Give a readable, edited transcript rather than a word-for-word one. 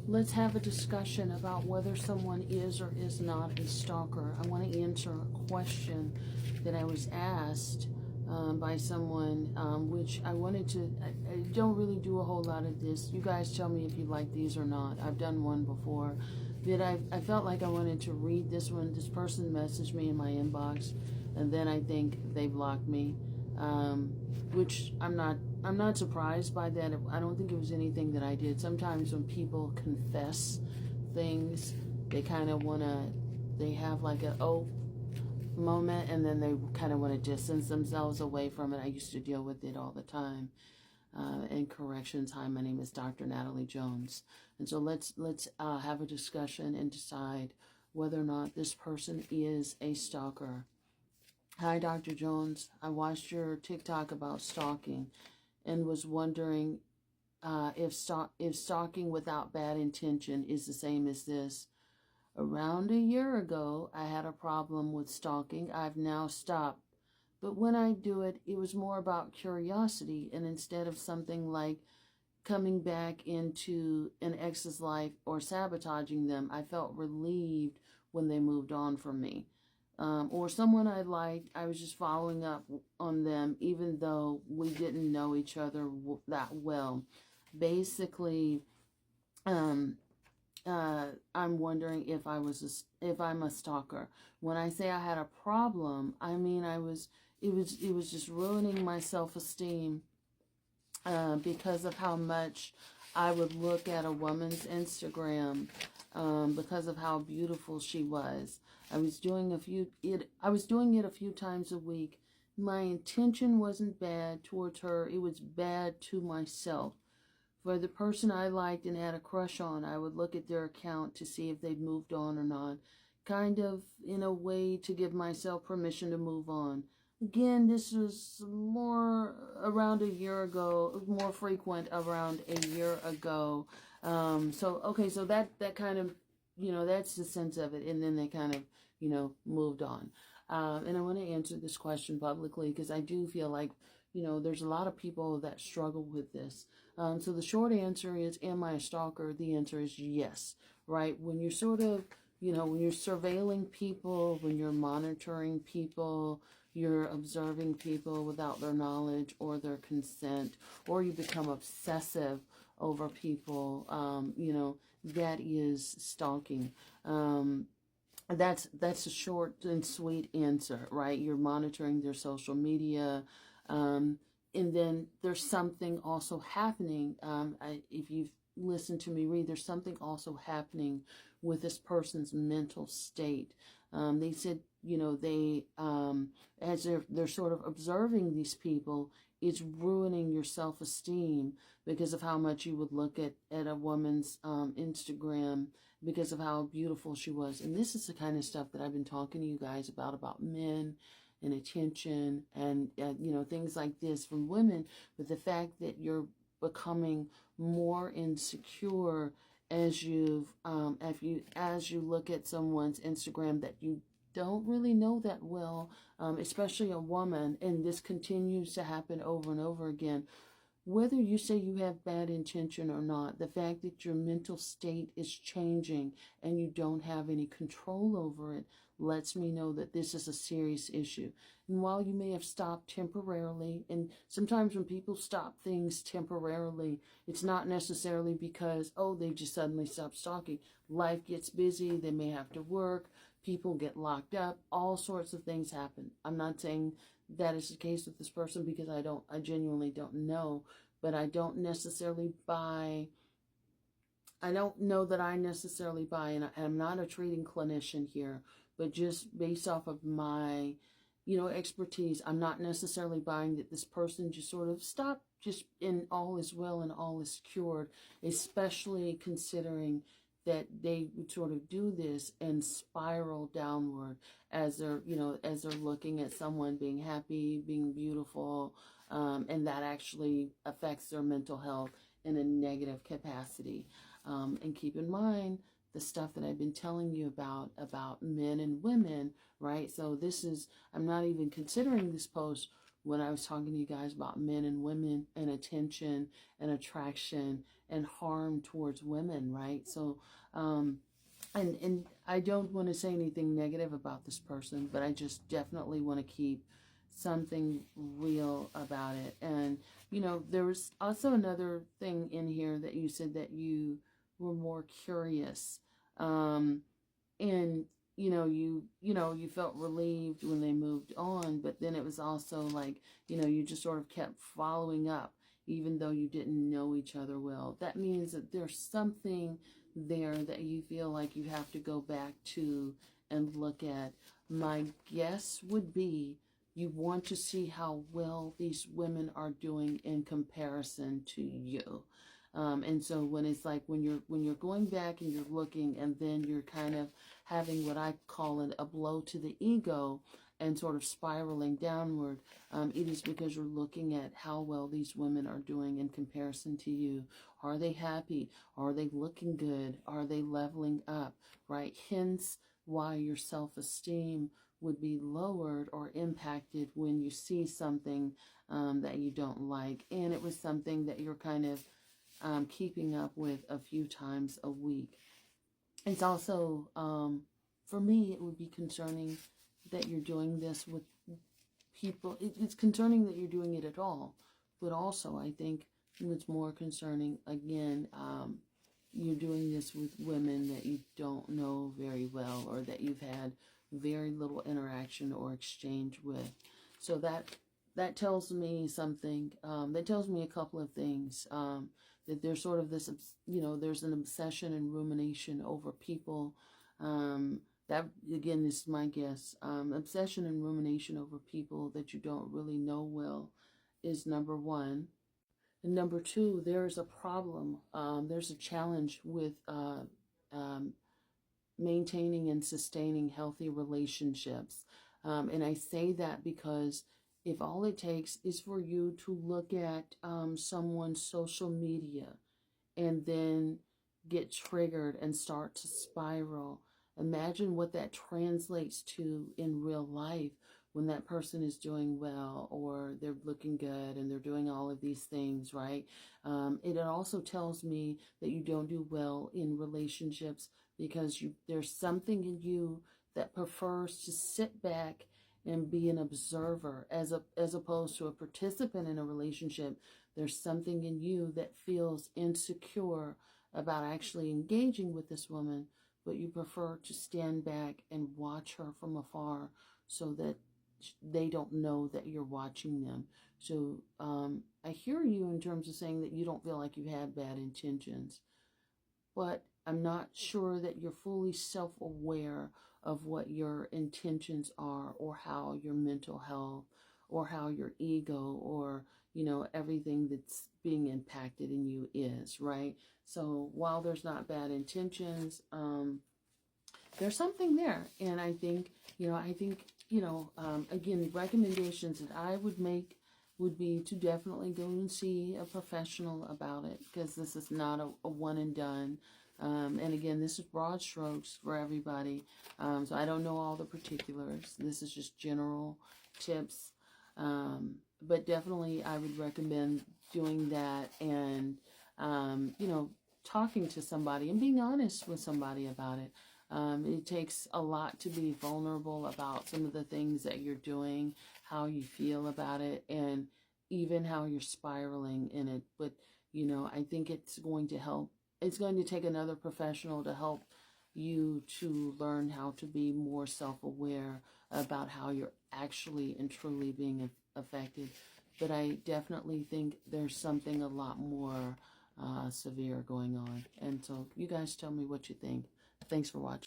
let's have a discussion about whether someone is or is not a stalker. I want to answer a question that I was asked by someone, which I wanted to, I don't really do a whole lot of this. You guys tell me if you like these or not. I've done one before. But I felt like I wanted to read this one. This person messaged me in my inbox, and then I think they blocked me, which I'm not surprised by that. I don't think it was anything that I did. Sometimes when people confess things, they kind of want to, they have like a moment, and then they kind of want to distance themselves away from it. I used to deal with it all the time. In corrections. Hi, my name is Dr. Natalie Jones. And so let's have a discussion and decide whether or not this person is a stalker. Hi, Dr. Jones. I watched your TikTok about stalking and was wondering if stalking without bad intention is the same as this. Around a year ago, I had a problem with stalking. I've now stopped. But when I do it, it was more about curiosity, and instead of something like coming back into an ex's life or sabotaging them, I felt relieved when they moved on from me. Or someone I liked, I was just following up on them, even though we didn't know each other that well. Basically, I'm wondering if I'm a stalker. When I say I had a problem, I mean it was just ruining my self-esteem because of how much I would look at a woman's Instagram because of how beautiful she was. I was doing it a few times a week. My intention wasn't bad towards her. It was bad to myself. For the person I liked and had a crush on, I would look at their account to see if they'd moved on or not, kind of in a way to give myself permission to move on. Again, this was more around a year ago, more frequent around a year ago. So that kind of, that's the sense of it. And then they kind of, moved on. And I want to answer this question publicly because I do feel like, there's a lot of people that struggle with this. So the short answer is, am I a stalker? The answer is yes, right? When you're sort of, when you're surveilling people, when you're monitoring people, you're observing people without their knowledge or their consent, or you become obsessive over people, that is stalking. That's a short and sweet answer, right? You're monitoring their social media, and then there's something also happening. If you've listened to me read, there's something also happening with this person's mental state. They said, they, as they're sort of observing these people, it's ruining your self-esteem because of how much you would look at a woman's Instagram because of how beautiful she was. And this is the kind of stuff that I've been talking to you guys about men and attention and, things like this from women. But the fact that you're becoming more insecure as you look at someone's Instagram that you don't really know that well, especially a woman, and this continues to happen over and over again. Whether you say you have bad intention or not, the fact that your mental state is changing and you don't have any control over it lets me know that this is a serious issue. And while you may have stopped temporarily, and sometimes when people stop things temporarily, it's not necessarily because, they just suddenly stop stalking. Life gets busy, they may have to work, people get locked up, all sorts of things happen. I'm not saying that is the case with this person because I genuinely don't know, but I don't necessarily buy, I don't know that I necessarily buy, and I'm not a treating clinician here, but just based off of my, expertise, I'm not necessarily buying that this person just sort of stopped just in all is well and all is cured, especially considering that they would sort of do this and spiral downward as they're looking at someone being happy, being beautiful, and that actually affects their mental health in a negative capacity. And keep in mind the stuff that I've been telling you about men and women, right? So I'm not even considering this post when I was talking to you guys about men and women and attention and attraction and harm towards women, right? So, and I don't want to say anything negative about this person, but I just definitely want to keep something real about it. And there was also another thing in here that you said that you were more curious, and you felt relieved when they moved on, but then it was also like you just sort of kept following up even though you didn't know each other well. That means that there's something there that you feel like you have to go back to and look at. My guess would be you want to see how well these women are doing in comparison to you. And so when it's like when you're going back and you're looking, and then you're kind of having what I call a blow to the ego and sort of spiraling downward, it is because you're looking at how well these women are doing in comparison to you. Are they happy? Are they looking good? Are they leveling up? Right? Hence why your self-esteem would be lowered or impacted when you see something that you don't like. And it was something that you're kind of keeping up with a few times a week. It's also, for me, it would be concerning that you're doing this with people. It's concerning that you're doing it at all. But also, I think what's more concerning, again, you're doing this with women that you don't know very well, or that you've had very little interaction or exchange with. So that tells me something. That tells me a couple of things. That there's sort of this, there's an obsession and rumination over people. That, again, this is my guess. Obsession and rumination over people that you don't really know well is number one. And number two, there's a problem. There's a challenge with maintaining and sustaining healthy relationships. And I say that because if all it takes is for you to look at someone's social media and then get triggered and start to spiral, imagine what that translates to in real life when that person is doing well, or they're looking good and they're doing all of these things, right? It also tells me that you don't do well in relationships because there's something in you that prefers to sit back and be an observer as opposed to a participant in a relationship. There's something in you that feels insecure about actually engaging with this woman, but you prefer to stand back and watch her from afar so that they don't know that you're watching them. So I hear you in terms of saying that you don't feel like you had bad intentions, but I'm not sure that you're fully self-aware of what your intentions are, or how your mental health, or how your ego, or everything that's being impacted in you is, right? So while there's not bad intentions, there's something there. And I think again, recommendations that I would make would be to definitely go and see a professional about it, because this is not a one and done. And again, this is broad strokes for everybody. So I don't know all the particulars. This is just general tips. But definitely I would recommend doing that, and, talking to somebody and being honest with somebody about it. It takes a lot to be vulnerable about some of the things that you're doing, how you feel about it, and even how you're spiraling in it. But, I think it's going to help. It's going to take another professional to help you to learn how to be more self-aware about how you're actually and truly being affected. But I definitely think there's something a lot more severe going on. And so you guys tell me what you think. Thanks for watching.